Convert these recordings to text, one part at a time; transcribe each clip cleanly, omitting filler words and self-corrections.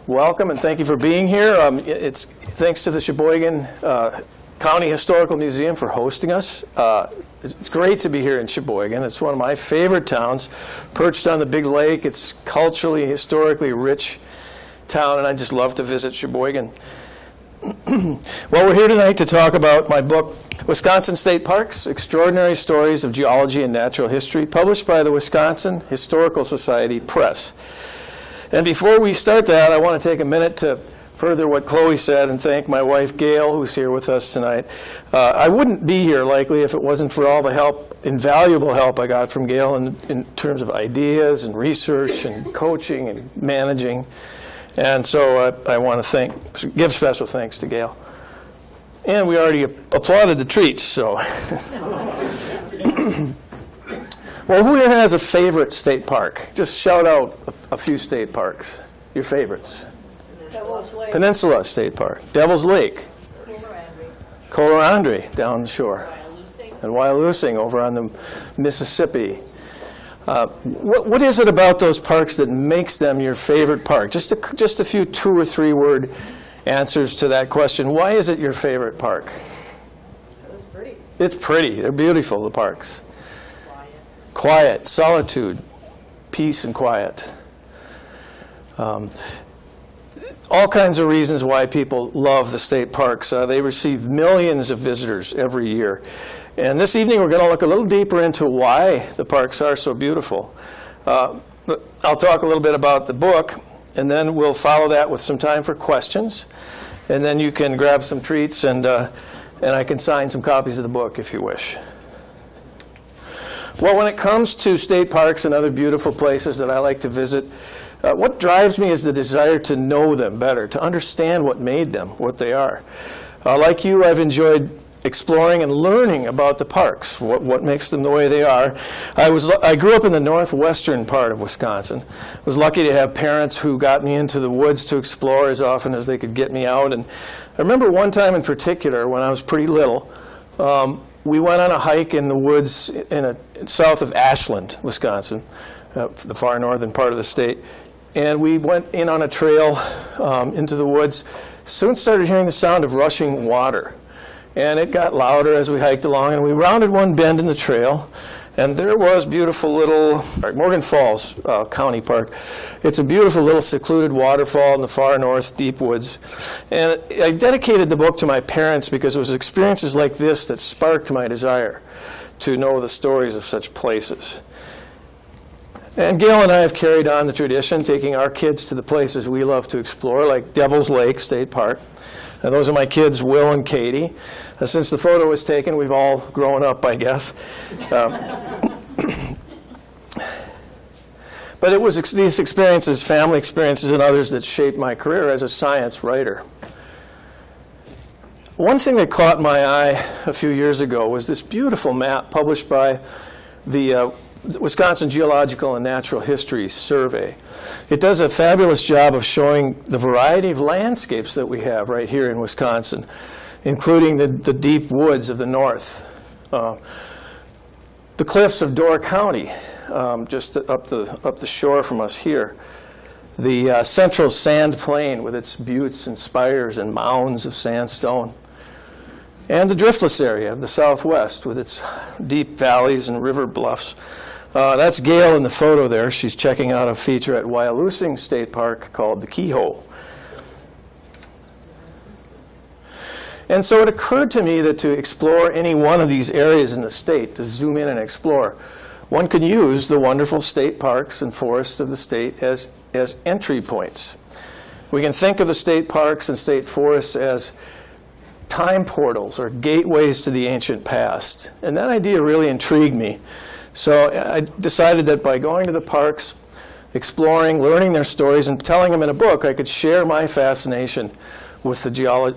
Welcome and thank you for being here. It's thanks to the Sheboygan County Historical Museum for hosting us. It's great to be here in Sheboygan. It's one of my favorite towns, perched on the big lake. It's culturally, historically rich town, and I just love to visit Sheboygan. Well, we're here tonight to talk about my book, Wisconsin State Parks, Extraordinary Stories of Geology and Natural History, published by the Wisconsin Historical Society Press. And before we start that, I want to take a minute to further what Chloe said and thank my wife, Gail, who's here with us tonight. I wouldn't be here, likely, if it wasn't for all the help, invaluable help I got from Gail in terms of ideas and research and coaching and managing. And so I want to give special thanks to Gail. And we already applauded the treats, so. Well, who here has a favorite state park? Just shout out a few state parks. Your favorites. Peninsula State Park. Devil's Lake. Kohler Andrea down the shore. And Wyalusing over on the Mississippi. What is it about those parks that makes them your favorite park? Just a few 2 or 3 word answers to that question. Why is it your favorite park? It's pretty. It's pretty. They're beautiful, the parks. Quiet, solitude, peace and quiet. All kinds of reasons why people love the state parks. They receive millions of visitors every year. And this evening we're going to look a little deeper into why the parks are so beautiful. I'll talk a little bit about the book, and then we'll follow that with some time for questions. And then you can grab some treats, and I can sign some copies of the book if you wish. Well, when it comes to state parks and other beautiful places that I like to visit, what drives me is the desire to know them better, to understand what made them, what they are. Like you, I've enjoyed exploring and learning about the parks, what makes them the way they are. I grew up in the northwestern part of Wisconsin. I was lucky to have parents who got me into the woods to explore as often as they could get me out. And I remember one time in particular when I was pretty little, we went on a hike in the woods south of Ashland, Wisconsin, the far northern part of the state. And we went in on a trail into the woods. Soon started hearing the sound of rushing water. And it got louder as we hiked along, and we rounded one bend in the trail, and there was beautiful little Morgan Falls County Park. It's a beautiful little secluded waterfall in the far north deep woods. And I dedicated the book to my parents because it was experiences like this that sparked my desire to know the stories of such places. And Gail and I have carried on the tradition, taking our kids to the places we love to explore, like Devil's Lake State Park. And those are my kids, Will and Katie. Since the photo was taken, we've all grown up, I guess. But it was these experiences, family experiences and others, that shaped my career as a science writer. One thing that caught my eye a few years ago was this beautiful map published by the Wisconsin Geological and Natural History Survey. It does a fabulous job of showing the variety of landscapes that we have right here in Wisconsin, including the deep woods of the north, the cliffs of Door County, just up the shore from us here, the central sand plain with its buttes and spires and mounds of sandstone, and the driftless area of the southwest with its deep valleys and river bluffs. That's Gail in the photo there. She's checking out a feature at Wyalusing State Park called the Keyhole. And so it occurred to me that to explore any one of these areas in the state, to zoom in and explore, one could use the wonderful state parks and forests of the state as entry points. We can think of the state parks and state forests as time portals or gateways to the ancient past. And that idea really intrigued me. So I decided that by going to the parks, exploring, learning their stories, and telling them in a book, I could share my fascination with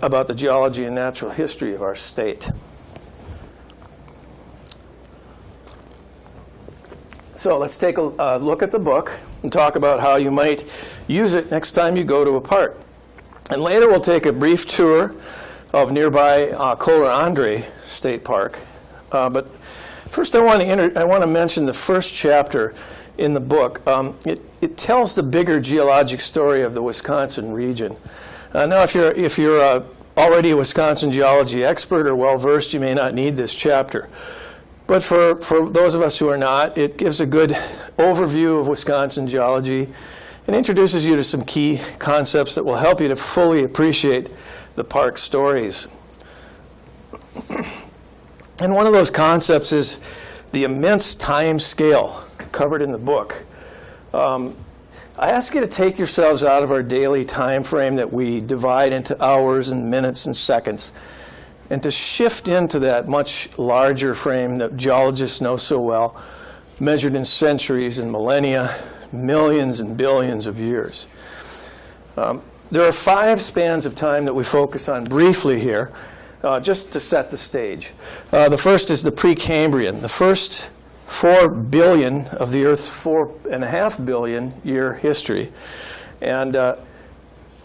about the geology and natural history of our state. So let's take a look at the book and talk about how you might use it next time you go to a park. And later we'll take a brief tour of nearby Kohler Andrea State Park. But first I want to mention the first chapter in the book. It tells the bigger geologic story of the Wisconsin region. Now, if you're already a Wisconsin geology expert or well-versed, you may not need this chapter. But for those of us who are not, it gives a good overview of Wisconsin geology and introduces you to some key concepts that will help you to fully appreciate the park stories. And one of those concepts is the immense time scale covered in the book. I ask you to take yourselves out of our daily time frame that we divide into hours and minutes and seconds, and to shift into that much larger frame that geologists know so well, measured in centuries and millennia, millions and billions of years. There are 5 spans of time that we focus on briefly here, just to set the stage. The first is the Precambrian, the first 4 billion of the Earth's 4.5 billion year history. And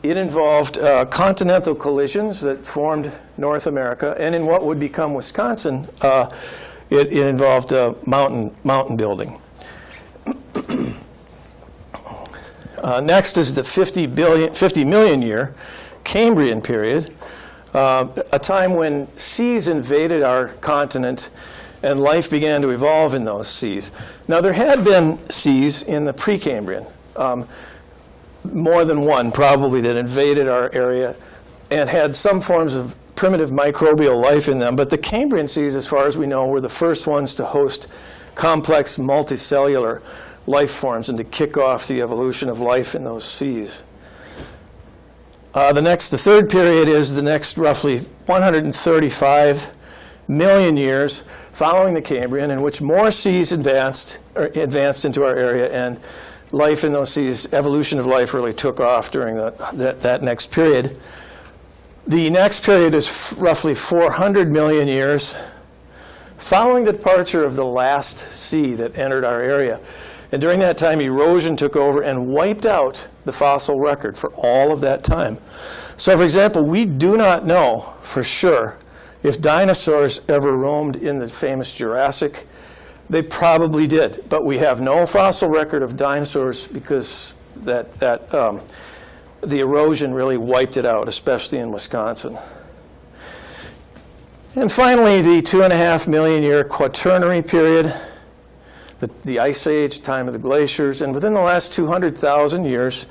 it involved continental collisions that formed North America, and in what would become Wisconsin, it involved mountain building. Next is the 50 million year Cambrian period, a time when seas invaded our continent and life began to evolve in those seas. Now, there had been seas in the Precambrian, more than one probably, that invaded our area and had some forms of primitive microbial life in them. But the Cambrian seas, as far as we know, were the first ones to host complex multicellular life forms and to kick off the evolution of life in those seas. The third period is the next roughly 135 million years following the Cambrian, in which more seas advanced into our area, and life in those seas, evolution of life really took off during that next period. The next period is roughly 400 million years following the departure of the last sea that entered our area. And during that time, erosion took over and wiped out the fossil record for all of that time. So, for example, we do not know for sure if dinosaurs ever roamed in the famous Jurassic. They probably did, but we have no fossil record of dinosaurs because the erosion really wiped it out, especially in Wisconsin. And finally, the 2.5 million year Quaternary period, the Ice Age, time of the glaciers, and within the last 200,000 years,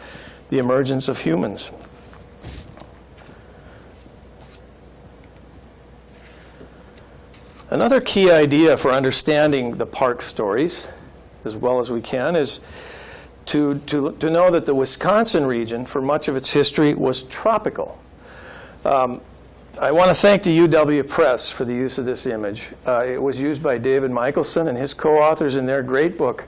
the emergence of humans. Another key idea for understanding the park stories, as well as we can, is to know that the Wisconsin region, for much of its history, was tropical. I want to thank the UW Press for the use of this image. It was used by David Michelson and his co-authors in their great book,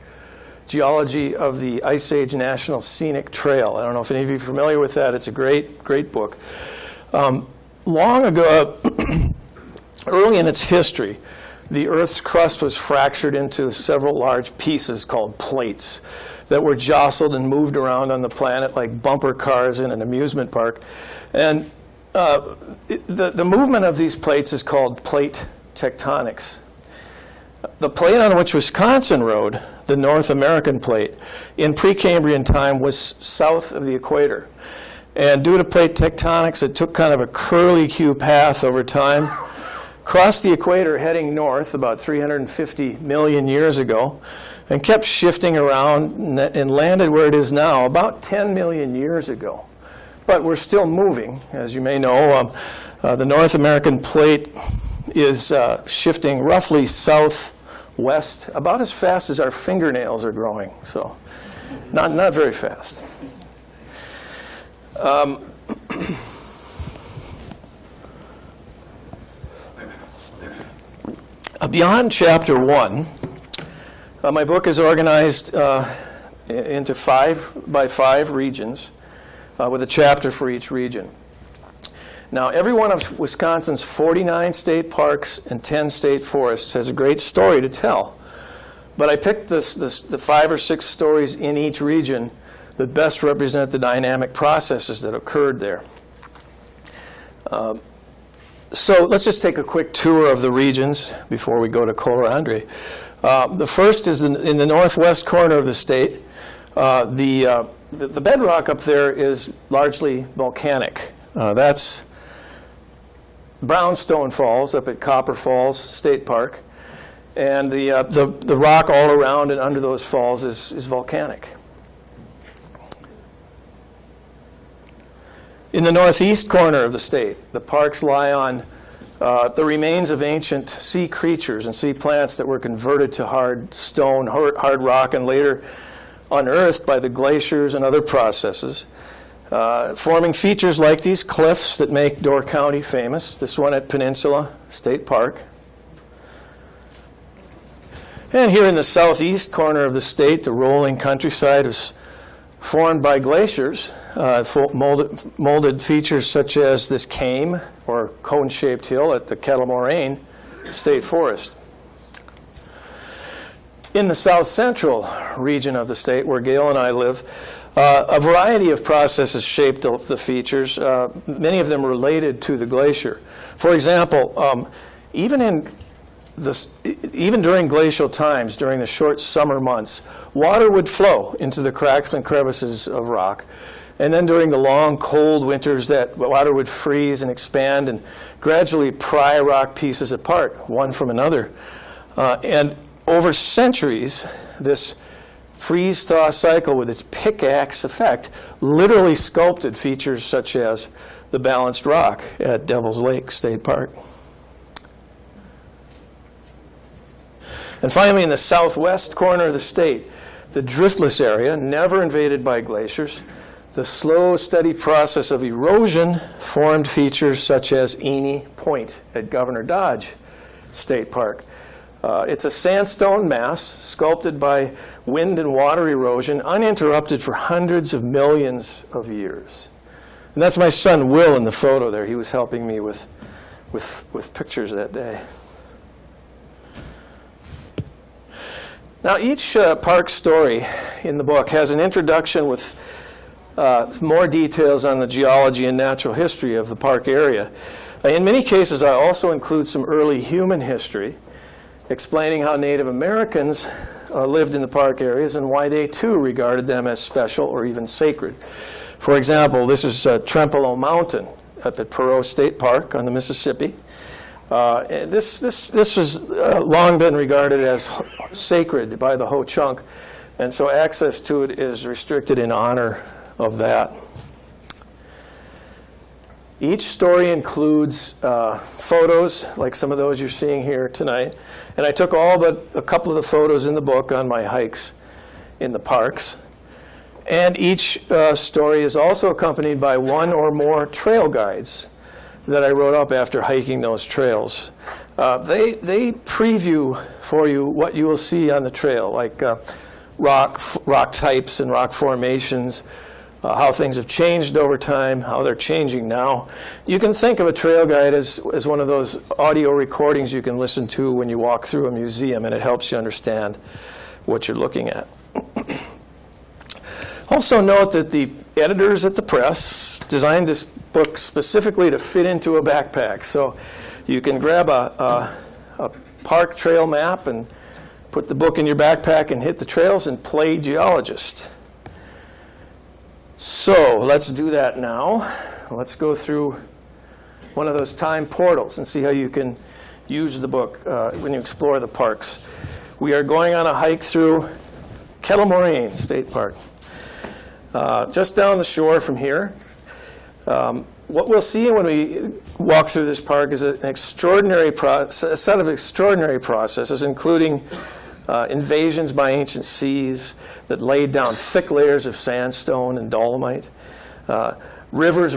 Geology of the Ice Age National Scenic Trail. I don't know if any of you are familiar with that. It's a great, great book. Long ago, early in its history, the Earth's crust was fractured into several large pieces called plates that were jostled and moved around on the planet like bumper cars in an amusement park. And the movement of these plates is called plate tectonics. The plate on which Wisconsin rode, the North American plate, in Precambrian time was south of the equator. And due to plate tectonics, it took kind of a curlicue path over time, crossed the equator heading north about 350 million years ago, and kept shifting around and landed where it is now about 10 million years ago. But we're still moving. As you may know, the North American plate is shifting roughly southwest, about as fast as our fingernails are growing. So not very fast. Beyond Chapter 1, my book is organized into 5x5 regions with a chapter for each region. Now, every one of Wisconsin's 49 state parks and 10 state forests has a great story to tell. But I picked the 5 or 6 stories in each region that best represent the dynamic processes that occurred there. So let's just take a quick tour of the regions before we go to Kohler Andrea. The first is in the northwest corner of the state. The bedrock up there is largely volcanic. That's Brownstone Falls up at Copper Falls State Park. And the rock all around and under those falls is volcanic. In the northeast corner of the state, the parks lie on the remains of ancient sea creatures and sea plants that were converted to hard stone, hard rock, and later unearthed by the glaciers and other processes, forming features like these cliffs that make Door County famous, this one at Peninsula State Park. And here in the southeast corner of the state, the rolling countryside is formed by glaciers, molded features such as this came, or cone-shaped hill at the Kettle Moraine State Forest. In the south central region of the state, where Gail and I live, a variety of processes shaped the features, many of them related to the glacier. For example, even during glacial times, during the short summer months, water would flow into the cracks and crevices of rock. And then during the long, cold winters, that water would freeze and expand and gradually pry rock pieces apart, one from another. And over centuries, this freeze-thaw cycle with its pickaxe effect literally sculpted features such as the balanced rock at Devil's Lake State Park. And finally, in the southwest corner of the state, the driftless area, never invaded by glaciers, the slow, steady process of erosion formed features such as Eni Point at Governor Dodge State Park. It's a sandstone mass sculpted by wind and water erosion, uninterrupted for hundreds of millions of years. And that's my son Will in the photo there. He was helping me with pictures that day. Now, each park story in the book has an introduction with more details on the geology and natural history of the park area. In many cases, I also include some early human history, explaining how Native Americans lived in the park areas and why they too regarded them as special or even sacred. For example, this is Trempealeau Mountain up at Perot State Park on the Mississippi. This has long been regarded as sacred by the Ho-Chunk, and so access to it is restricted in honor of that. Each story includes photos, like some of those you're seeing here tonight, and I took all but a couple of the photos in the book on my hikes in the parks. And each story is also accompanied by one or more trail guides that I wrote up after hiking those trails. They preview for you what you will see on the trail, like rock types and rock formations, how things have changed over time, how they're changing now. You can think of a trail guide as one of those audio recordings you can listen to when you walk through a museum, and it helps you understand what you're looking at. Also note that the editors at the press designed this book specifically to fit into a backpack. So you can grab a park trail map and put the book in your backpack and hit the trails and play geologist. So let's do that now. Let's go through one of those time portals and see how you can use the book when you explore the parks. We are going on a hike through Kettle Moraine State Park. Just down the shore from here. What we'll see when we walk through this park is a set of extraordinary processes, including invasions by ancient seas that laid down thick layers of sandstone and dolomite, rivers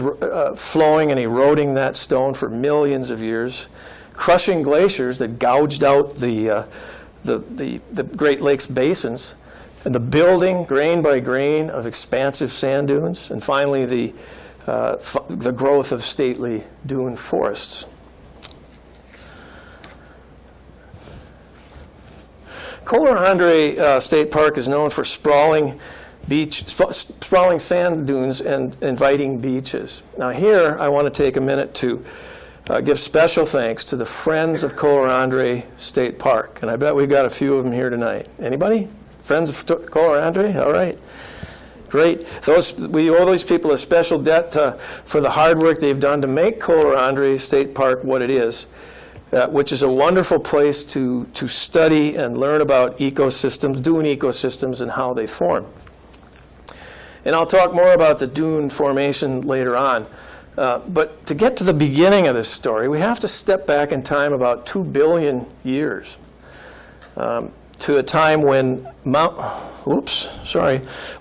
flowing and eroding that stone for millions of years, crushing glaciers that gouged out the Great Lakes basins, and the building, grain by grain, of expansive sand dunes, and finally the growth of stately dune forests. Kohler Andrea State Park is known for sprawling sand dunes and inviting beaches. Now here, I want to take a minute to give special thanks to the Friends of Kohler Andrea State Park. And I bet we've got a few of them here tonight. Anybody? Friends of Kohler Andrea? All right. Great. We owe those people a special debt for the hard work they've done to make Kohler Andrea State Park what it is, which is a wonderful place to study and learn about ecosystems, dune ecosystems, and how they form. And I'll talk more about the dune formation later on. But to get to the beginning of this story, we have to step back in time about 2 billion years to a time when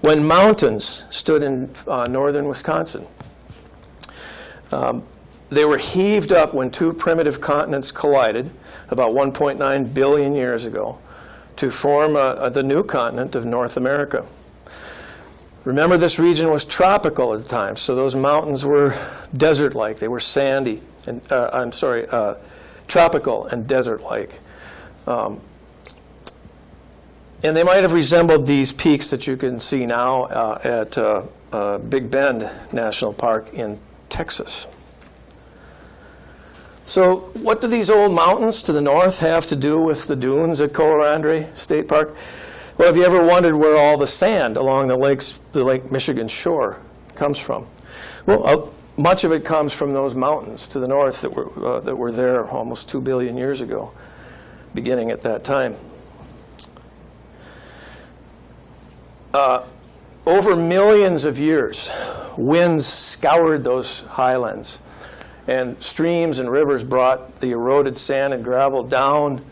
when mountains stood in northern Wisconsin. They were heaved up when two primitive continents collided about 1.9 billion years ago to form the new continent of North America. Remember, this region was tropical at the time, so those mountains were desert-like. They were sandy, and tropical and desert-like. And they might have resembled these peaks that you can see now at Big Bend National Park in Texas. So what do these old mountains to the north have to do with the dunes at Kohler Andrea State Park? Well, have you ever wondered where all the sand along the Lake Michigan shore comes from? Well, much of it comes from those mountains to the north that were there almost 2 billion years ago, beginning at that time. Over millions of years, winds scoured those highlands, and streams and rivers brought the eroded sand and gravel down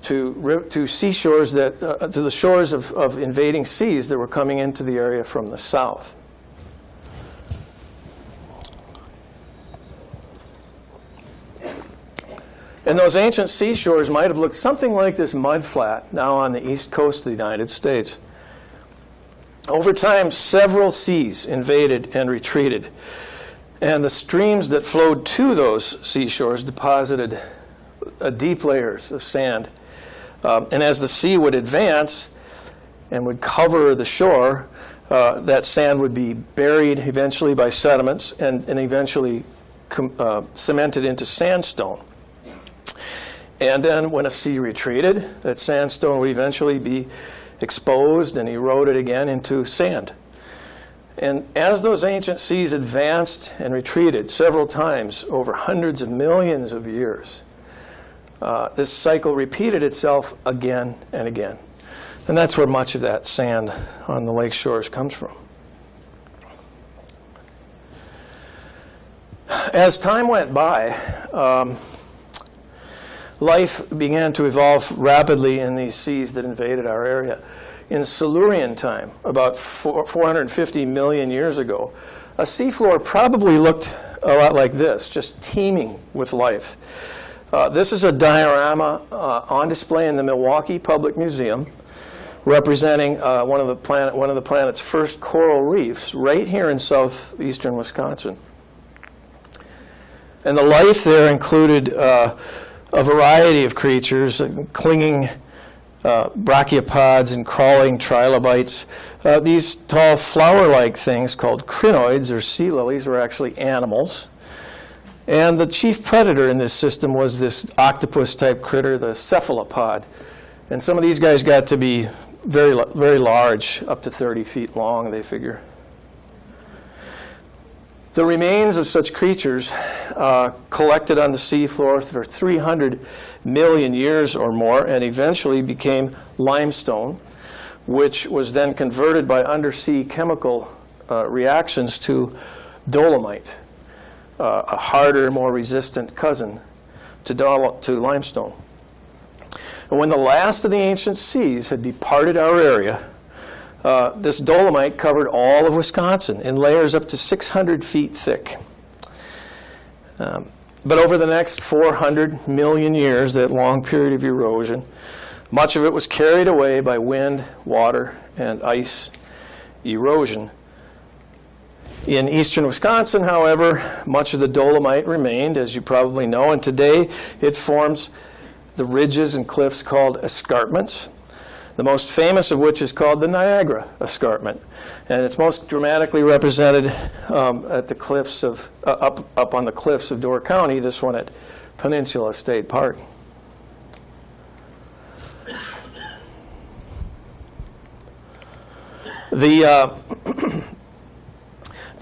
to seashores to the shores of invading seas that were coming into the area from the south. And those ancient seashores might have looked something like this mudflat now on the east coast of the United States. Over time, several seas invaded and retreated, and the streams that flowed to those seashores deposited deep layers of sand. And as the sea would advance and would cover the shore, that sand would be buried eventually by sediments and eventually cemented into sandstone. And then when a sea retreated, that sandstone would eventually be exposed and eroded again into sand. And as those ancient seas advanced and retreated several times over hundreds of millions of years, this cycle repeated itself again and again. And that's where much of that sand on the lake shores comes from. As time went by, life began to evolve rapidly in these seas that invaded our area. In Silurian time, about 450 million years ago, a seafloor probably looked a lot like this, just teeming with life. This is a diorama on display in the Milwaukee Public Museum, representing one of the planet's first coral reefs, right here in southeastern Wisconsin. And the life there included a variety of creatures, clinging brachiopods and crawling trilobites. These tall flower-like things called crinoids, or sea lilies, were actually animals. And the chief predator in this system was this octopus-type critter, the cephalopod. And some of these guys got to be very, very large, up to 30 feet long, they figure. The remains of such creatures collected on the seafloor for 300 million years or more and eventually became limestone, which was then converted by undersea chemical reactions to dolomite, a harder, more resistant cousin to limestone. And when the last of the ancient seas had departed our area, this dolomite covered all of Wisconsin in layers up to 600 feet thick. But over the next 400 million years, that long period of erosion, much of it was carried away by wind, water, and ice erosion. In eastern Wisconsin, however, much of the dolomite remained, as you probably know, and today it forms the ridges and cliffs called escarpments. the most famous of which is called the Niagara Escarpment. And it's most dramatically represented at the cliffs of, up on the cliffs of Door County, this one at Peninsula State Park. The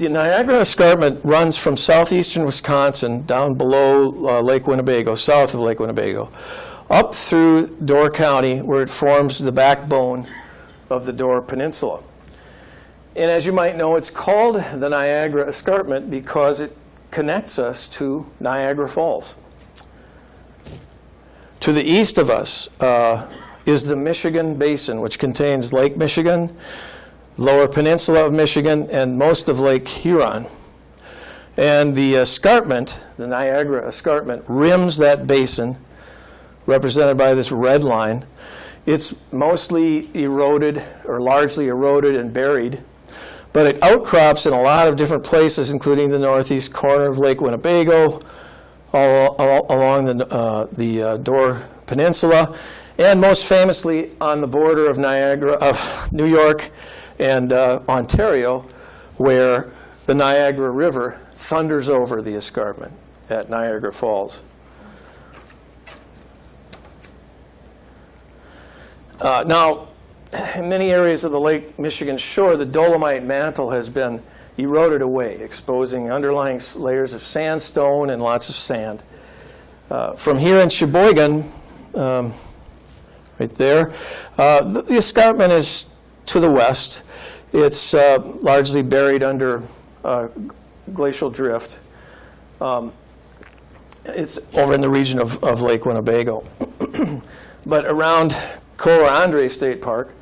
Niagara Escarpment runs from southeastern Wisconsin down below Lake Winnebago, south of Lake Winnebago, up through Door County, where it forms the backbone of the Door Peninsula. And as you might know, it's called the Niagara Escarpment because it connects us to Niagara Falls. To the east of us is the Michigan Basin, which contains Lake Michigan, Lower Peninsula of Michigan, and most of Lake Huron. And the escarpment, the Niagara Escarpment, rims that basin, represented by this red line. It's mostly eroded, or largely eroded and buried, but it outcrops in a lot of different places, including the northeast corner of Lake Winnebago, all along the Door Peninsula, and most famously on the border of New York and Ontario, where the Niagara River thunders over the escarpment at Niagara Falls. Now, in many areas of the Lake Michigan shore, the dolomite mantle has been eroded away, exposing underlying layers of sandstone and lots of sand. From here in Sheboygan, right there, the escarpment is to the west. It's largely buried under glacial drift. It's over in the region of Lake Winnebago. But around Kohler Andrea State Park,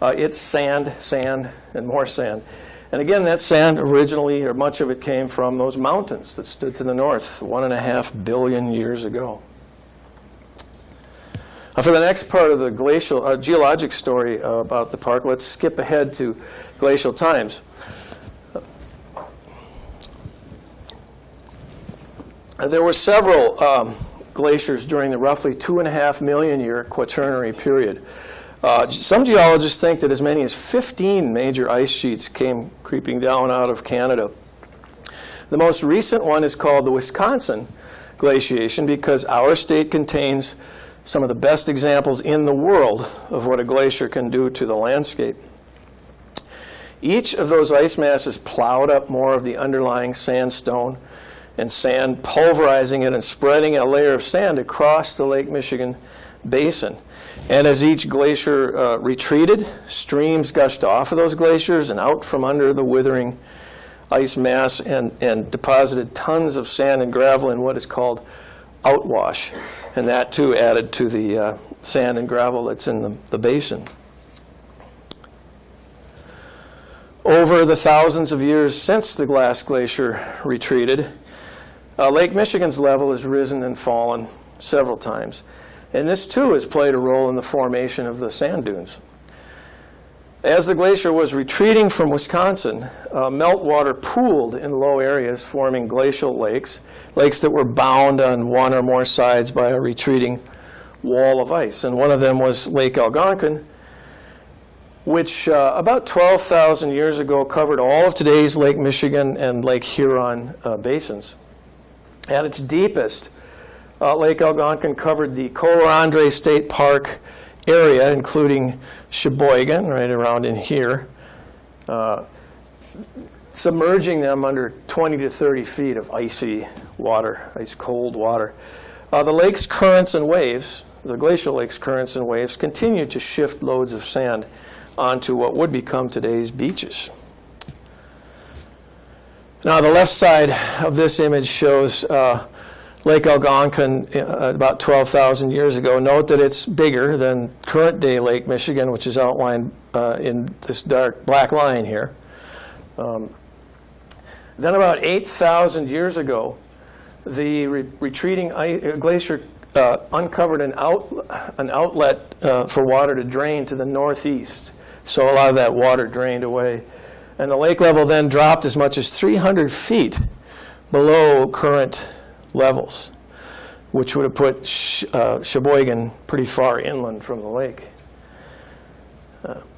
it's sand, sand, and more sand. And again, that sand originally, or much of it, came from those mountains that stood to the north 1.5 billion years ago. For the next part of the geologic story about the park, let's skip ahead to glacial times. There were several glaciers during the roughly 2.5 million year Quaternary period. Some geologists think that as many as 15 major ice sheets came creeping down out of Canada. The most recent one is called the Wisconsin glaciation because our state contains some of the best examples in the world of what a glacier can do to the landscape. Each of those ice masses plowed up more of the underlying sandstone and sand, pulverizing it and spreading a layer of sand across the Lake Michigan basin. And as each glacier retreated, streams gushed off of those glaciers and out from under the withering ice mass and deposited tons of sand and gravel in what is called outwash. And that, too, added to the sand and gravel that's in the basin. Over the thousands of years since the last glacier retreated, Lake Michigan's level has risen and fallen several times. And this, too, has played a role in the formation of the sand dunes. As the glacier was retreating from Wisconsin, meltwater pooled in low areas, forming glacial lakes, lakes that were bound on one or more sides by a retreating wall of ice. And one of them was Lake Algonquin, which about 12,000 years ago covered all of today's Lake Michigan and Lake Huron basins. At its deepest, Lake Algonquin covered the Kohler Andrea State Park area, including Sheboygan, right around in here, submerging them under 20 to 30 feet of icy water, ice cold water. The lake's currents and waves, the glacial lake's currents and waves, continued to shift loads of sand onto what would become today's beaches. Now, the left side of this image shows Lake Algonquin about 12,000 years ago. Note that it's bigger than current-day Lake Michigan, which is outlined in this dark black line here. Then about 8,000 years ago, the retreating glacier uncovered an outlet for water to drain to the northeast. So a lot of that water drained away. And the lake level then dropped as much as 300 feet below current levels, which would have put Sheboygan pretty far inland from the lake.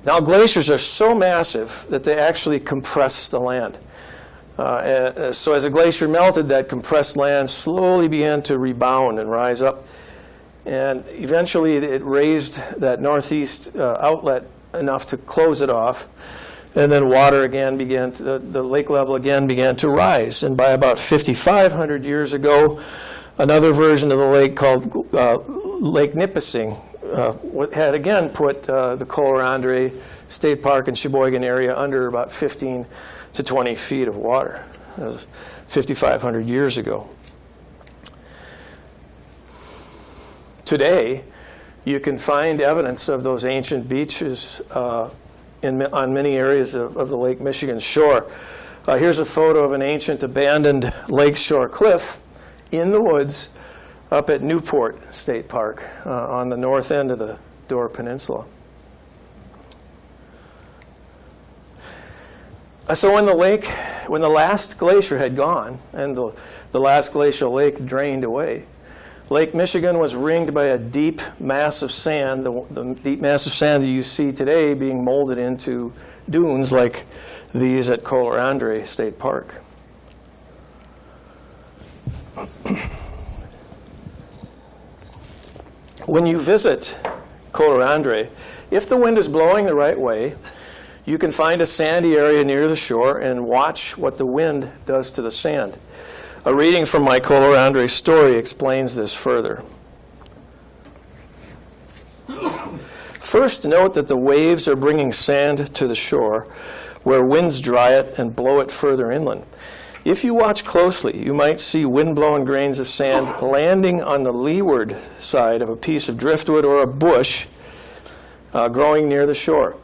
Now glaciers are so massive that they actually compress the land. So as a glacier melted, that compressed land slowly began to rebound and rise up. And eventually it raised that northeast outlet enough to close it off. And then water again began to, the lake level again began to rise. And by about 5,500 years ago, another version of the lake called Lake Nipissing had again put the Kohler Andrea State Park and Sheboygan area under about 15 to 20 feet of water. That was 5,500 years ago. Today, you can find evidence of those ancient beaches on many areas of the Lake Michigan shore. Here's a photo of an ancient abandoned lakeshore cliff in the woods up at Newport State Park on the north end of the Door Peninsula. So when the last glacier had gone and the last glacial lake drained away, Lake Michigan was ringed by a deep mass of sand, the deep mass of sand that you see today being molded into dunes like these at Kohler Andrea State Park. When you visit Kohler Andrea, if the wind is blowing the right way, you can find a sandy area near the shore and watch what the wind does to the sand. A reading from my Kohler Andrea story explains this further. First, note that the waves are bringing sand to the shore, where winds dry it and blow it further inland. If you watch closely, you might see wind-blown grains of sand landing on the leeward side of a piece of driftwood or a bush growing near the shore.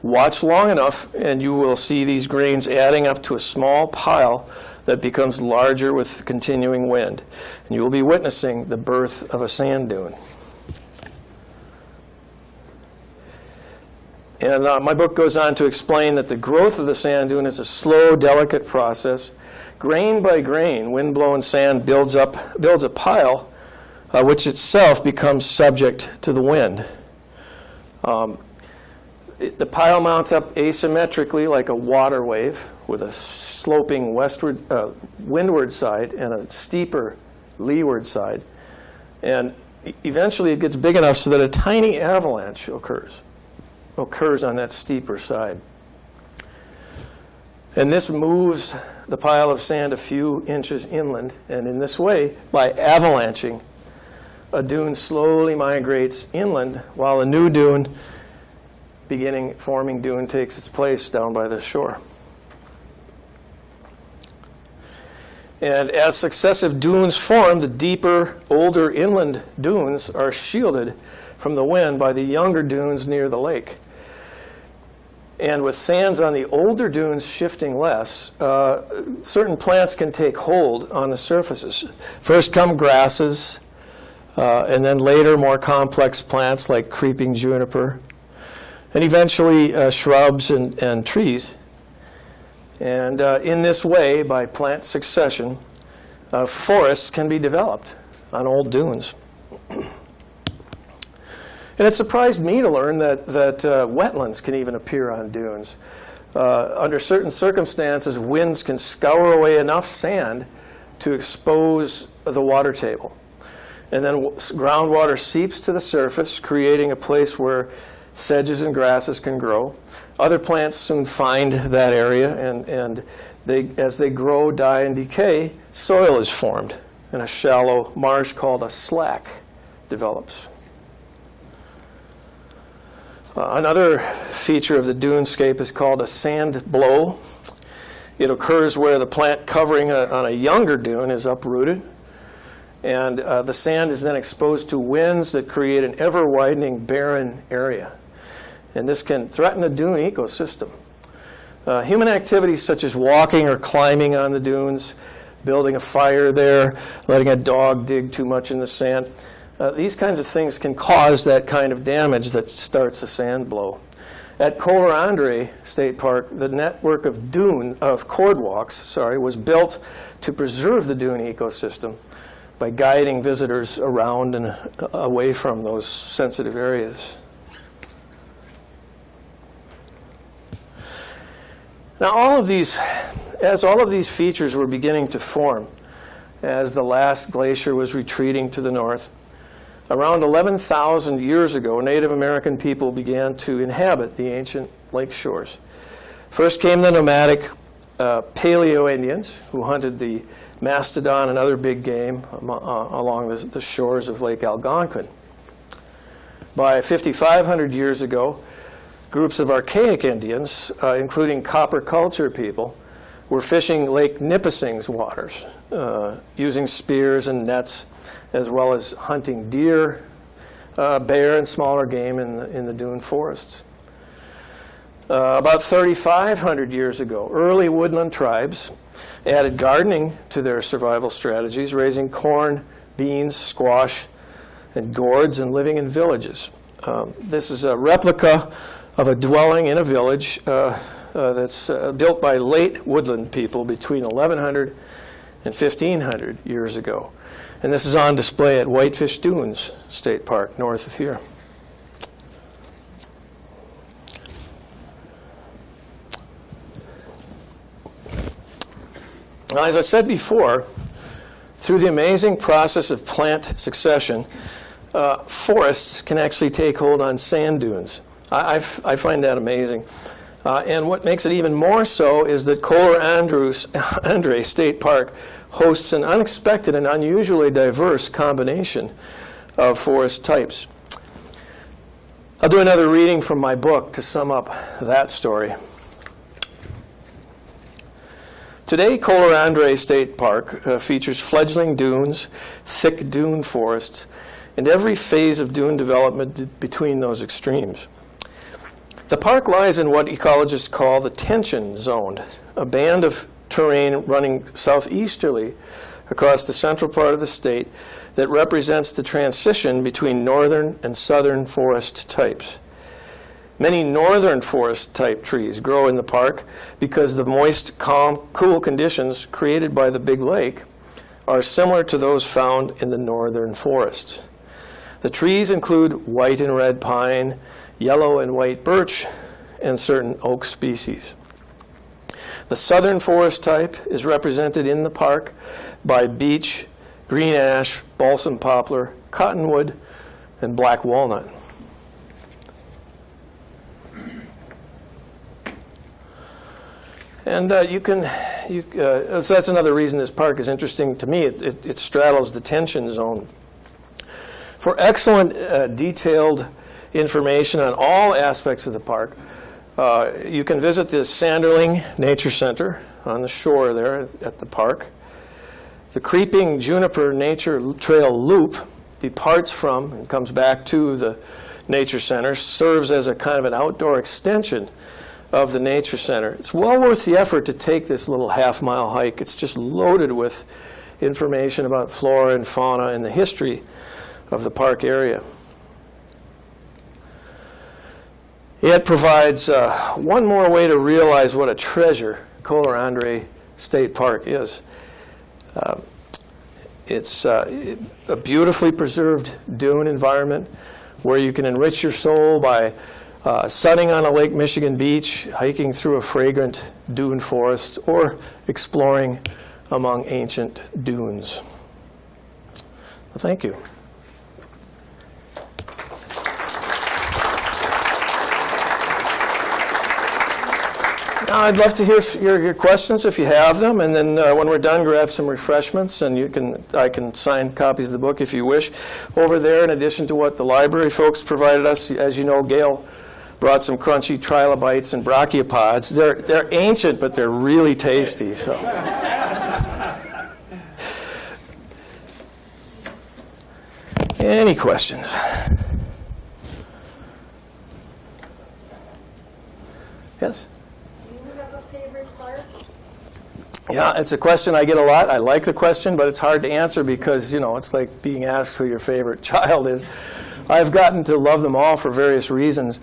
Watch long enough, and you will see these grains adding up to a small pile that becomes larger with continuing wind. And you will be witnessing the birth of a sand dune. And my book goes on to explain that the growth of the sand dune is a slow, delicate process. Grain by grain, wind-blown sand builds a pile, which itself becomes subject to the wind. The pile mounts up asymmetrically like a water wave with a sloping windward side and a steeper leeward side. And eventually it gets big enough so that a tiny avalanche occurs on that steeper side. And this moves the pile of sand a few inches inland, and in this way, by avalanching, a dune slowly migrates inland while a new dune forming dune takes its place down by the shore. And as successive dunes form, the deeper, older inland dunes are shielded from the wind by the younger dunes near the lake. And with sands on the older dunes shifting less, certain plants can take hold on the surfaces. First come grasses, and then later more complex plants like creeping juniper, and eventually shrubs and trees. And in this way, by plant succession, forests can be developed on old dunes. And it surprised me to learn that wetlands can even appear on dunes. Under certain circumstances, winds can scour away enough sand to expose the water table. And then groundwater seeps to the surface, creating a place where sedges and grasses can grow. Other plants soon find that area, and as they grow, die, and decay, soil is formed, and a shallow marsh called a slack develops. Another feature of the dunescape is called a sand blow. It occurs where the plant covering on a younger dune is uprooted, and the sand is then exposed to winds that create an ever-widening barren area. And this can threaten the dune ecosystem. Human activities such as walking or climbing on the dunes, building a fire there, letting a dog dig too much in the sand, these kinds of things can cause that kind of damage that starts a sand blow. At Kohler Andrea State Park, the network of cordwalks was built to preserve the dune ecosystem by guiding visitors around and away from those sensitive areas. Now, as all of these features were beginning to form, as the last glacier was retreating to the north, around 11,000 years ago, Native American people began to inhabit the ancient lake shores. First came the nomadic Paleo Indians, who hunted the mastodon and other big game along the shores of Lake Algonquin. By 5,500 years ago, groups of archaic Indians, including copper culture people, were fishing Lake Nipissing's waters, using spears and nets, as well as hunting deer, bear, and smaller game in the dune forests. About 3,500 years ago, early woodland tribes added gardening to their survival strategies, raising corn, beans, squash, and gourds, and living in villages. This is a replica of a dwelling in a village that's built by late woodland people between 1,100 and 1,500 years ago. And this is on display at Whitefish Dunes State Park, north of here. Now, as I said before, through the amazing process of plant succession, forests can actually take hold on sand dunes. I find that amazing. And what makes it even more so is that Kohler Andrea State Park hosts an unexpected and unusually diverse combination of forest types. I'll do another reading from my book to sum up that story. Today, Kohler Andrea State Park features fledgling dunes, thick dune forests, and every phase of dune development between those extremes. The park lies in what ecologists call the tension zone, a band of terrain running southeasterly across the central part of the state that represents the transition between northern and southern forest types. Many northern forest type trees grow in the park because the moist, calm, cool conditions created by the big lake are similar to those found in the northern forests. The trees include white and red pine, yellow and white birch, and certain oak species. The southern forest type is represented in the park by beech, green ash, balsam poplar, cottonwood, and black walnut. And so that's another reason this park is interesting to me. It straddles the tension zone. For excellent, detailed information on all aspects of the park, you can visit the Sanderling Nature Center on the shore there at the park. The Creeping Juniper Nature Trail Loop departs from and comes back to the Nature Center, serves as a kind of an outdoor extension of the Nature Center. It's well worth the effort to take this little half-mile hike. It's just loaded with information about flora and fauna and the history of the park area. It provides one more way to realize what a treasure Kohler Andrea State Park is. It's a beautifully preserved dune environment where you can enrich your soul by sunning on a Lake Michigan beach, hiking through a fragrant dune forest, or exploring among ancient dunes. Well, thank you. Now, I'd love to hear your questions if you have them, and then when we're done, grab some refreshments, and I can sign copies of the book if you wish. Over there, in addition to what the library folks provided us, as you know, Gail brought some crunchy trilobites and brachiopods. They're ancient, but they're really tasty. So, any questions? Yes? Do you have a favorite park? Yeah, it's a question I get a lot. I like the question, but it's hard to answer because, it's like being asked who your favorite child is. I've gotten to love them all for various reasons.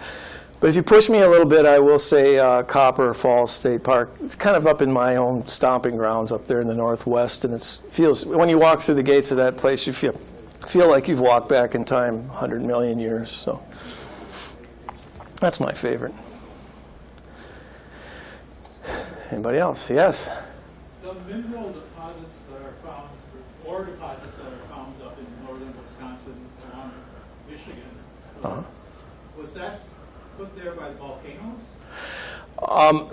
But if you push me a little bit, I will say Copper Falls State Park. It's kind of up in my own stomping grounds up there in the Northwest, and it feels, when you walk through the gates of that place, you feel like you've walked back in time 100 million years. So that's my favorite. Anybody else? Yes? The mineral deposits that are found, or ore deposits that are found up in northern Wisconsin, along Michigan, was that put there by volcanoes?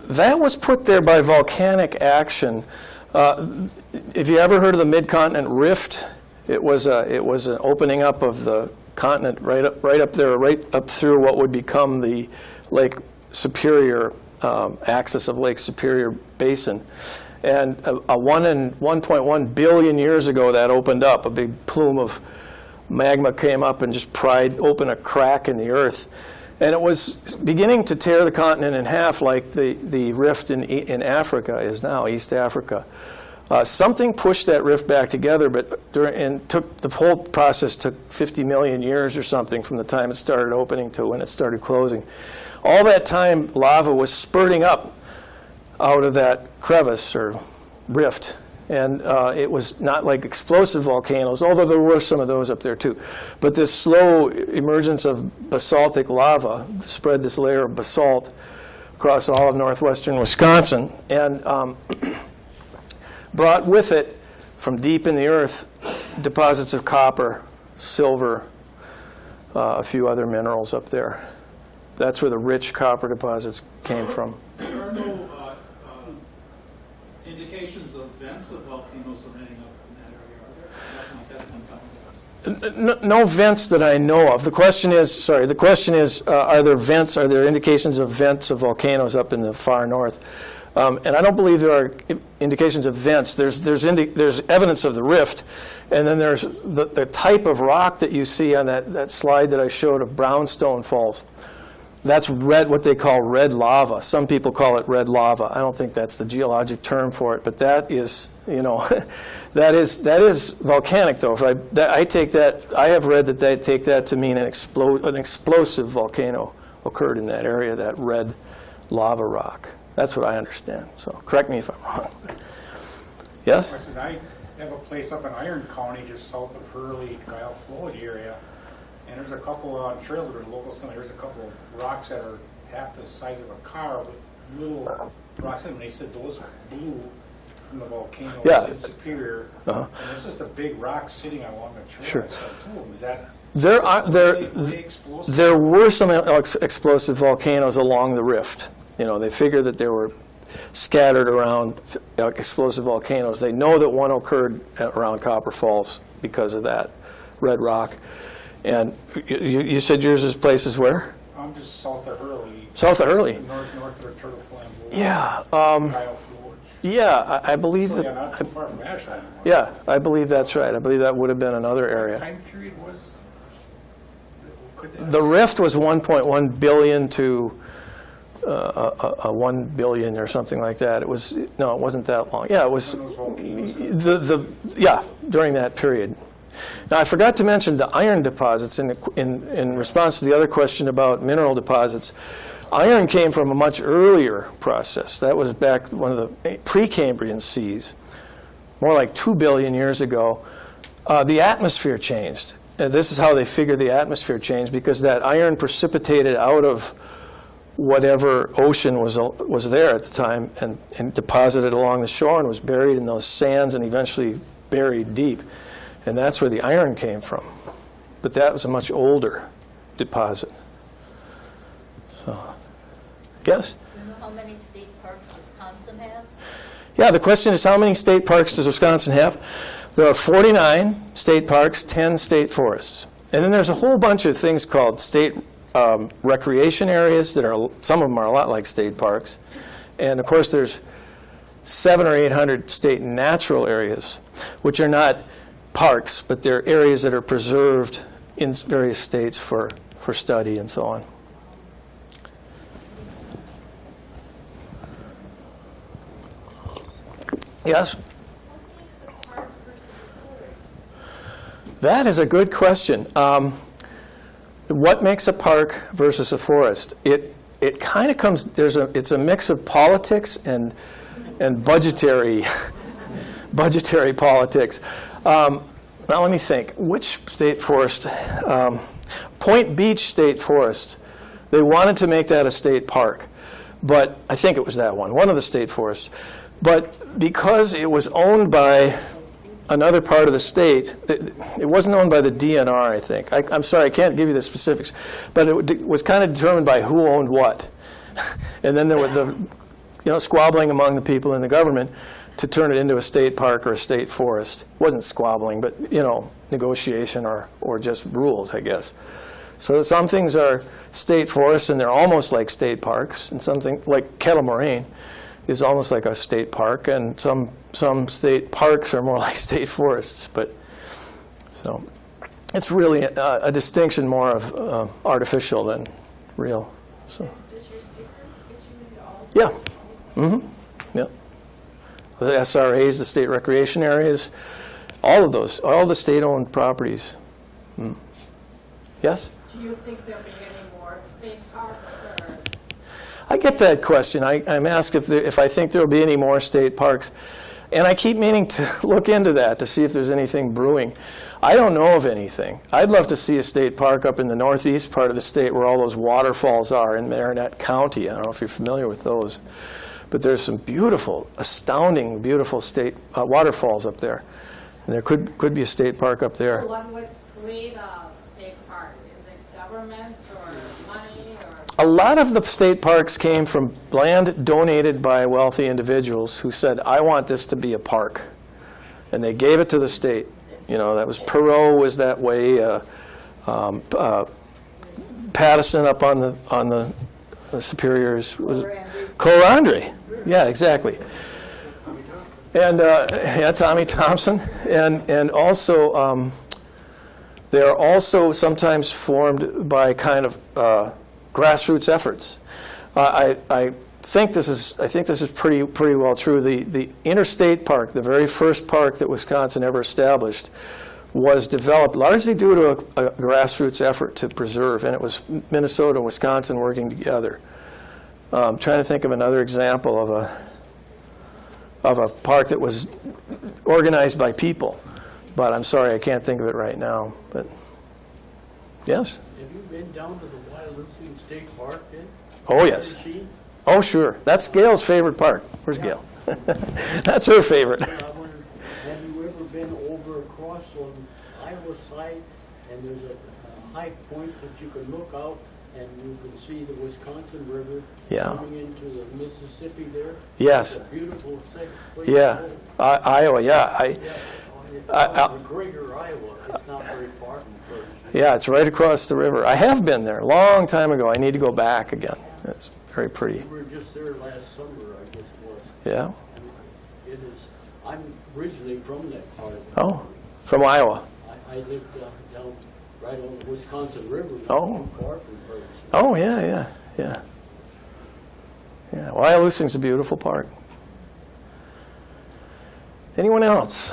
That was put there by volcanic action. If you ever heard of the Mid-Continent Rift, it was an opening up of the continent right up there, right up through what would become the Lake Superior axis of Lake Superior Basin. And 1.1 billion years ago, that opened up. A big plume of magma came up and just pried open a crack in the earth. And it was beginning to tear the continent in half like the rift in Africa is now, East Africa. Something pushed that rift back together, but the whole process took 50 million years or something from the time it started opening to when it started closing. All that time, lava was spurting up out of that crevice or rift. And it was not like explosive volcanoes, although there were some of those up there too. But this slow emergence of basaltic lava spread this layer of basalt across all of northwestern Wisconsin and brought with it, from deep in the earth, deposits of copper, silver, a few other minerals up there. That's where the rich copper deposits came from. There are no indications of vents of volcanoes remaining up in that area, are there? Nothing like that's been found. No vents that I know of. The question is, are there vents? Are there indications of vents of volcanoes up in the far north? And I don't believe there are indications of vents. There's evidence of the rift, and then there's the type of rock that you see on that slide that I showed of brownstone falls. That's red, what they call red lava. Some people call it red lava. I don't think that's the geologic term for it, but that is, that is volcanic though. I take that. I have read that they take that to mean an explosive volcano occurred in that area, that red lava rock. That's what I understand. So correct me if I'm wrong. Yes? I have a place up in Iron County, just south of Hurley, Guile Flowage area, and there's a couple trails that are local. There's a couple of rocks that are half the size of a car with little rocks in them. They said those blew from the volcano in Superior. And it's just a big rock sitting along the trail. Sure. So two of them. Is that there were some explosive volcanoes along the rift. They figure that there were scattered around explosive volcanoes. They know that one occurred around Copper Falls because of that red rock. And you said yours is places where? I'm just south of Hurley. South of Hurley? North of Turtle Flambeau. Yeah. Guile Flowage. Yeah, I believe that. Yeah, not too far from Ashland. Yeah, I believe that's right. I believe that would have been another area. What time period was? The rift was 1.1 billion to 1 billion or something like that. It wasn't that long. Yeah, it was during that period. Now I forgot to mention the iron deposits in response to the other question about mineral deposits. Iron came from a much earlier process. That was back one of the Precambrian seas, more like 2 billion years ago. The atmosphere changed. And this is how they figure the atmosphere changed, because that iron precipitated out of whatever ocean was there at the time and deposited along the shore and was buried in those sands and eventually buried deep. And that's where the iron came from. But that was a much older deposit. So, yes? Do you know how many state parks Wisconsin has? Yeah, the question is, how many state parks does Wisconsin have? There are 49 state parks, 10 state forests. And then there's a whole bunch of things called state recreation areas that are, some of them are a lot like state parks. And of course there's 700 or 800 state natural areas, which are not parks, but they're areas that are preserved in various states for study and so on. Yes? What makes a park versus a forest? That is a good question. What makes a park versus a forest? It kind of comes, it's a mix of politics and budgetary politics. Now let me think. Which state forest? Point Beach State Forest. They wanted to make that a state park, But I think it was that one of the state forests. But because it was owned by another part of the state, it wasn't owned by the DNR, I think. I'm sorry, I can't give you the specifics. But it was kind of determined by who owned what. And then there were squabbling among the people in the government to turn it into a state park or a state forest. It wasn't squabbling, but, negotiation or just rules, I guess. So some things are state forests, and they're almost like state parks, and something like Kettle Moraine is almost like a state park, and some state parks are more like state forests. But so it's really a distinction more of artificial than real. So. Does your sticker get you into all? Yeah. Mm-hmm. Yeah. The SRAs, the state recreation areas, all of those, all the state-owned properties. Mm. Yes? Do you think there'll be any more state parks or? I get that question. I'm asked if I think there will be any more state parks. And I keep meaning to look into that to see if there's anything brewing. I don't know of anything. I'd love to see a state park up in the northeast part of the state where all those waterfalls are in Marinette County. I don't know if you're familiar with those. But there's some beautiful, astounding, beautiful state waterfalls up there. And there could be a state park up there. What would create a state park? Is it government or money or? A lot of the state parks came from land donated by wealthy individuals who said, I want this to be a park. And they gave it to the state. That was Perot was that way. Pattison up on the Superiors was Kohler Andrea. Yeah, exactly. And Tommy Thompson. And also they're also sometimes formed by kind of grassroots efforts. I think this is pretty well true. The interstate park, the very first park that Wisconsin ever established, was developed largely due to a grassroots effort to preserve, and it was Minnesota and Wisconsin working together. I'm trying to think of another example of a park that was organized by people, but I'm sorry, I can't think of it right now. But yes. Have you been down to the Wyalusing State Park then? Oh yes. Oh sure. That's Gail's favorite park. Where's Gail? That's her favorite. I wonder, have you ever been over across on Iowa side, and there's a high point that you can look out and you can see the Wisconsin River coming into the Mississippi there? Yes. It's a beautiful place. Yeah. Iowa. Yeah. The greater Iowa. It's not very far from Perth. Yeah, it's right across the river. I have been there a long time ago. I need to go back again. It's very pretty. We were just there last summer, I guess it was. Yeah. It is. I'm originally from that part of the Oh, from Iowa. I lived down right on the Wisconsin River, not Oh. too far from Perth. Oh, yeah. Wyalusing's a beautiful park. Anyone else?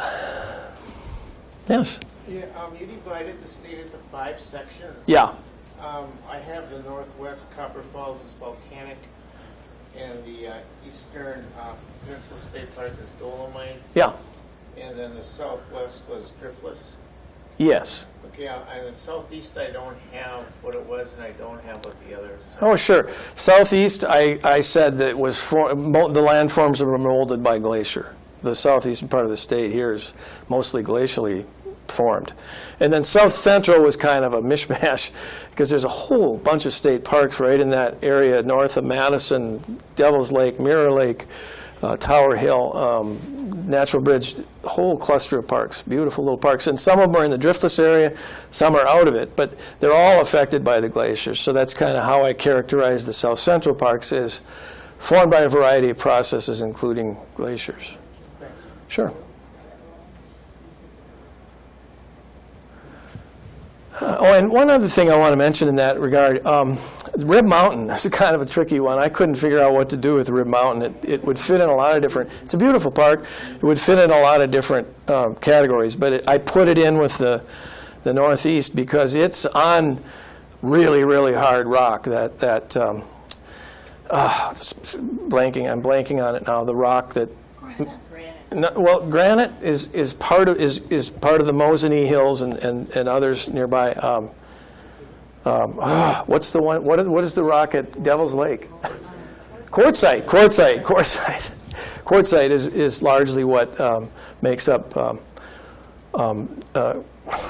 Yes. Yeah, you divided the state into 5 sections. Yeah. I have the northwest Copper Falls is volcanic, and the eastern Peninsula State Park is dolomite, Yeah. and then the southwest was driftless. Yes. Okay, and the southeast I don't have what it was, and I don't have what the others. Oh, sure. Southeast, I said that it was the landforms were molded by glacier. The southeastern part of the state here is mostly glacially formed. And then south central was kind of a mishmash because there's a whole bunch of state parks right in that area north of Madison, Devil's Lake, Mirror Lake, Tower Hill, Natural Bridge, a whole cluster of parks, beautiful little parks. And some of them are in the driftless area, some are out of it, but they're all affected by the glaciers. So that's kind of how I characterize the south central parks as formed by a variety of processes, including glaciers. Thanks. Sure. And one other thing I want to mention in that regard, Rib Mountain is kind of a tricky one. I couldn't figure out what to do with Rib Mountain. It would fit in a lot of different, it's a beautiful park. It would fit in a lot of different categories, but I put it in with the Northeast because it's on really, really hard rock. I'm blanking on it now. The rock that. Granite. No, well, granite is part of the Mosinee Hills and others nearby. What's the one? What is the rock at Devil's Lake? Quartzite. Quartzite is largely what makes up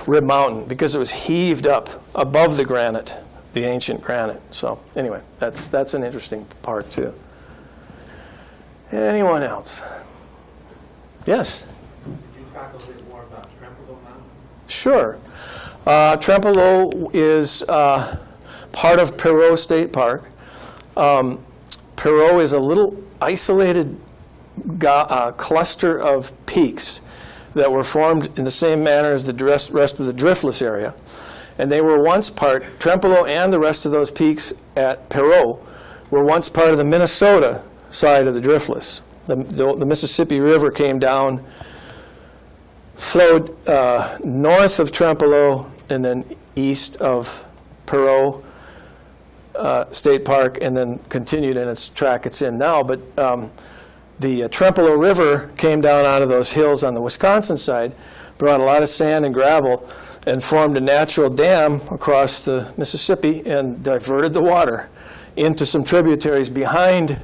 Rib Mountain, because it was heaved up above the granite, the ancient granite. So anyway, that's an interesting part too. Anyone else? Yes? Could you talk a little bit more about Trempealeau Mountain? Sure. Trempealeau is part of Perot State Park. Perot is a little isolated cluster of peaks that were formed in the same manner as the rest of the driftless area. And they were once Trempealeau and the rest of those peaks at Perot were once part of the Minnesota side of the driftless. The Mississippi River came down, flowed north of Trempealeau and then east of Perot State Park, and then continued in its track it's in now. But the Trempealeau River came down out of those hills on the Wisconsin side, brought a lot of sand and gravel, and formed a natural dam across the Mississippi and diverted the water into some tributaries behind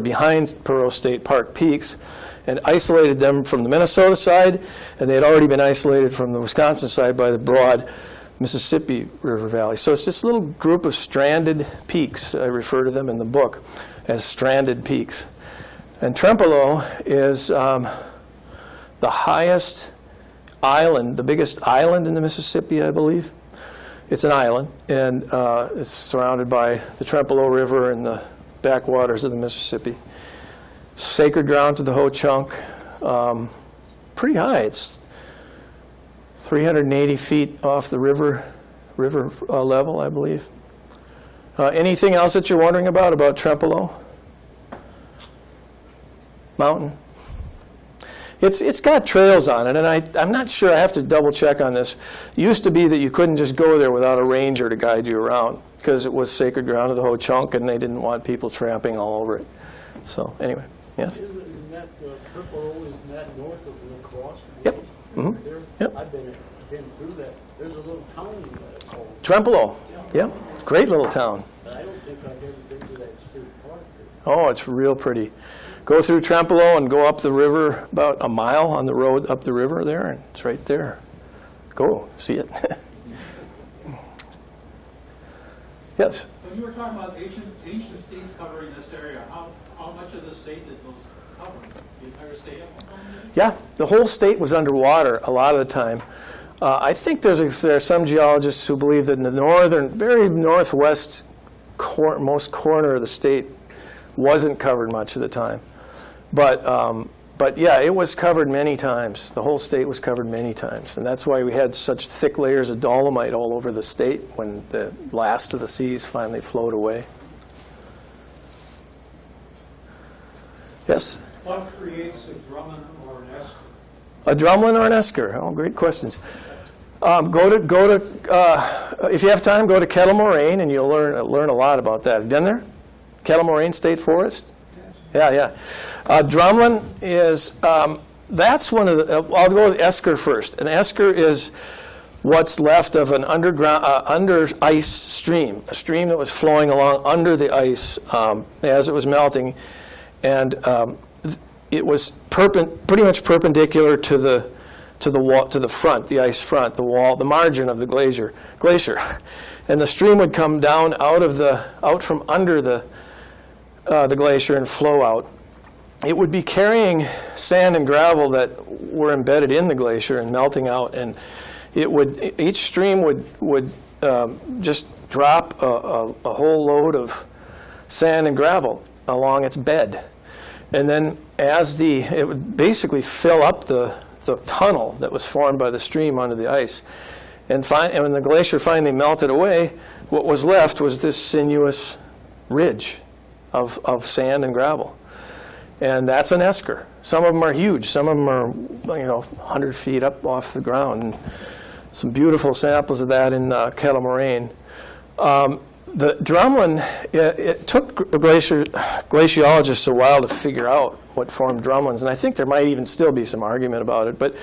behind Perot State Park peaks, and isolated them from the Minnesota side, and they had already been isolated from the Wisconsin side by the broad Mississippi River Valley. So it's this little group of stranded peaks. I refer to them in the book as stranded peaks. And Trempealeau is the highest island, the biggest island in the Mississippi, I believe. It's an island, and it's surrounded by the Trempealeau River and the backwaters of the Mississippi. Sacred ground to the Ho-Chunk. Pretty high. It's 380 feet off the river level, I believe. Anything else that you're wondering about Trempealeau Mountain? It's got trails on it, and I'm not sure. I have to double check on this. It used to be that you couldn't just go there without a ranger to guide you around, because it was sacred ground of the Ho-Chunk, and they didn't want people tramping all over it. So anyway, yes? Isn't that Trempealeau, isn't that north of La Crosse? Yep. Mm-hmm. Yep. I've been through that. There's a little town in that called Trempealeau. Yeah. Great little town. But I don't think I've ever been to that state park. Oh, it's real pretty. Go through Trempealeau and go up the river about a mile on the road up the river there, and it's right there. Go see it. Yes? When you were talking about ancient seas covering this area, how much of the state did those cover? The entire state at one point? Yeah, the whole state was underwater a lot of the time. I think there are some geologists who believe that in the very northwest most corner of the state wasn't covered much of the time. But yeah, it was covered many times. The whole state was covered many times. And that's why we had such thick layers of dolomite all over the state when the last of the seas finally flowed away. Yes? What creates a drumlin or an esker? A drumlin or an esker? Oh, great questions. If you have time, go to Kettle Moraine, and you'll learn a lot about that. Have you been there? Kettle Moraine State Forest? Yeah. Drumlin is, that's one of the, I'll go with esker first. An esker is what's left of an under ice stream, a stream that was flowing along under the ice as it was melting, and it was pretty much perpendicular to the front, the ice front, the wall, the margin of the glacier, and the stream would come down out from under the glacier and flow out. It would be carrying sand and gravel that were embedded in the glacier and melting out, and each stream would just drop a whole load of sand and gravel along its bed, and then it would basically fill up the tunnel that was formed by the stream under the ice, and when the glacier finally melted away, what was left was this sinuous ridge of sand and gravel. And that's an esker. Some of them are huge. Some of them are 100 feet up off the ground. And some beautiful samples of that in Kettle Moraine. The drumlin, it took glaciologists a while to figure out what formed drumlins, and I think there might even still be some argument about it. But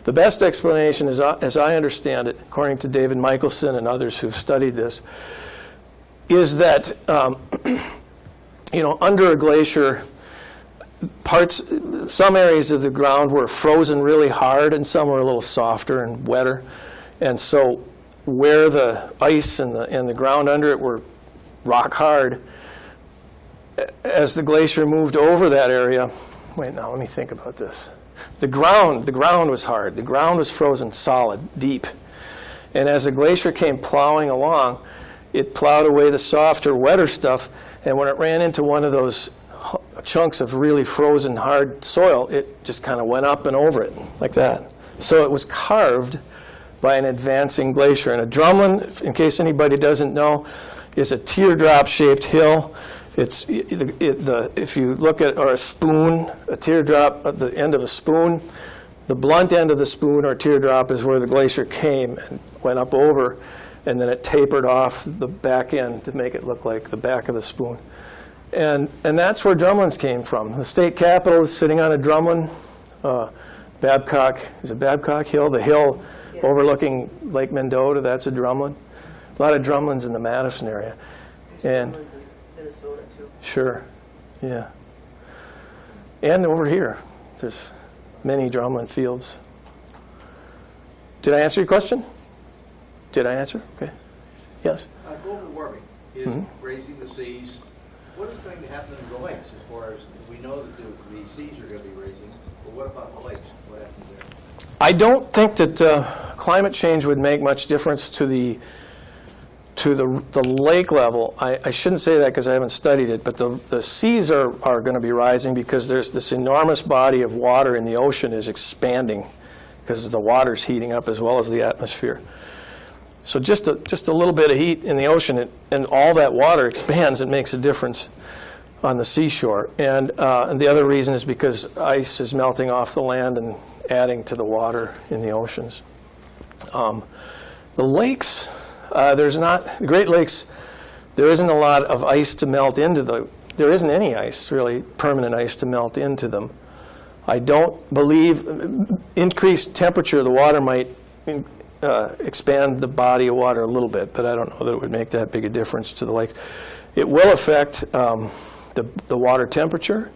the best explanation, as I understand it, according to David Michelson and others who've studied this, is that under a glacier, some areas of the ground were frozen really hard and some were a little softer and wetter. And so where the ice and the ground under it were rock hard, as the glacier moved over that area, wait, now let me think about this. The ground was hard. The ground was frozen solid, deep. And as the glacier came plowing along, it plowed away the softer, wetter stuff, and when it ran into one of those chunks of really frozen, hard soil, it just kind of went up and over it, like that. So it was carved by an advancing glacier. And a drumlin, in case anybody doesn't know, is a teardrop-shaped hill. If you look at, or a spoon, a teardrop at the end of a spoon, the blunt end of the spoon or teardrop is where the glacier came and went up over, and then it tapered off the back end to make it look like the back of the spoon. And that's where drumlins came from. The state capitol is sitting on a drumlin. Babcock, is it Babcock Hill? The hill overlooking Lake Mendota, that's a drumlin. A lot of drumlins in the Madison area. And Drumlins in Minnesota too. sure, yeah. And over here, there's many drumlin fields. Did I answer your question? Did I answer? Okay. Yes? Global warming is raising the seas. What is going to happen in the lakes as far as, we know that the seas are going to be raising, but what about the lakes? What happens there? I don't think that climate change would make much difference to the lake level. I shouldn't say that because I haven't studied it, but the seas are going to be rising because there's this enormous body of water in the ocean is expanding because the water's heating up as well as the atmosphere. So just a little bit of heat in the ocean and all that water expands and makes a difference on the seashore. And the other reason is because ice is melting off the land and adding to the water in the oceans. The lakes, the Great Lakes, there isn't a lot of ice to melt into there isn't any ice, really, permanent ice to melt into them. I don't believe increased temperature of the water might expand the body of water a little bit, but I don't know that it would make that big a difference to the lakes. It will affect the water temperature.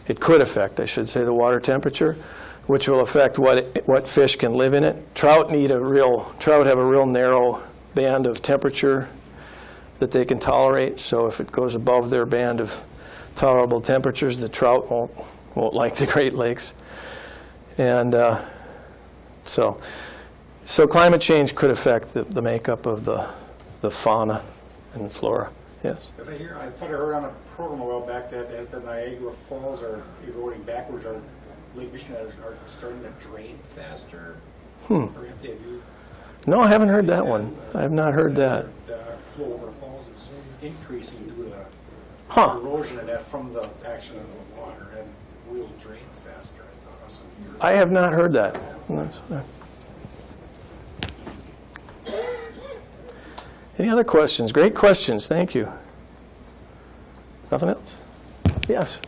It could affect, I should say, the water temperature, which will affect what fish can live in it. Trout have a real narrow band of temperature that they can tolerate. So if it goes above their band of tolerable temperatures, the trout won't like the Great Lakes. And so climate change could affect the makeup of the fauna and flora. Yes. I thought I heard on a program a while back that as the Niagara Falls are eroding backwards, our Lake Michigan are starting to drain faster. Or No, I haven't heard that one. I have not heard that. The flow over the falls is increasing due to the erosion and that from the action of the water, and will drain faster. I thought. I have not heard that. Any other questions? Great questions. Thank you. Nothing else? Yes.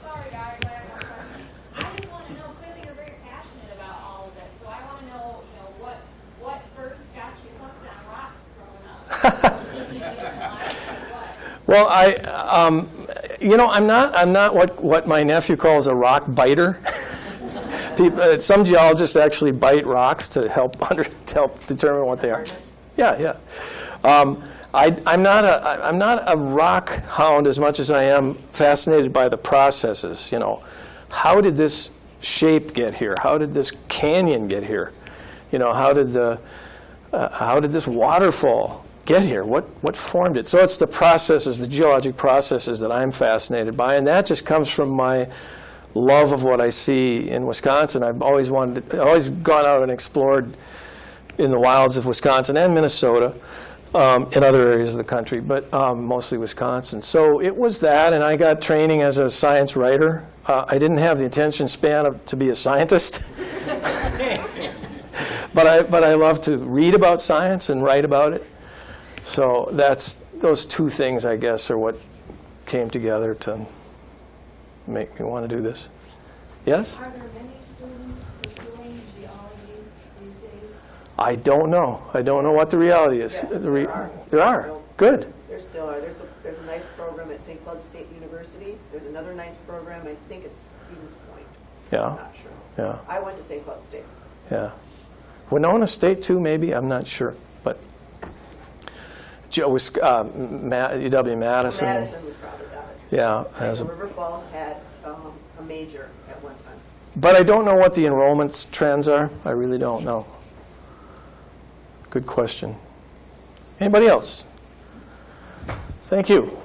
Sorry, guys, I have one question. I just want to know, clearly you're very passionate about all of this, so I want to know, what first got you hooked on rocks growing up? Well, I'm not what my nephew calls a rock biter. Some geologists actually bite rocks to help determine what they are. Yeah. I'm not a rock hound as much as I am fascinated by the processes. How did this shape get here? How did this canyon get here? How did this waterfall get here? What formed it? So it's the processes, the geologic processes that I'm fascinated by, and that just comes from my love of what I see in Wisconsin. I've always gone out and explored in the wilds of Wisconsin and Minnesota, in other areas of the country, but mostly Wisconsin. So it was that, and I got training as a science writer. I didn't have the attention span to be a scientist, but I love to read about science and write about it. So those two things, I guess, are what came together to make me want to do this. Yes? Are there many students pursuing geology these days? I don't know. I don't know what the reality is. Yes, there are. There are. Good. There's there still are. There's a nice program at St. Cloud State University. There's another nice program, I think it's Stevens Point. Yeah. I'm not sure. Yeah. I went to St. Cloud State. Yeah. Winona State too, maybe? I'm not sure. But UW-Madison. Madison was probably got it. Yeah. River Falls had a major at one time. But I don't know what the enrollment trends are. I really don't know. Good question. Anybody else? Thank you.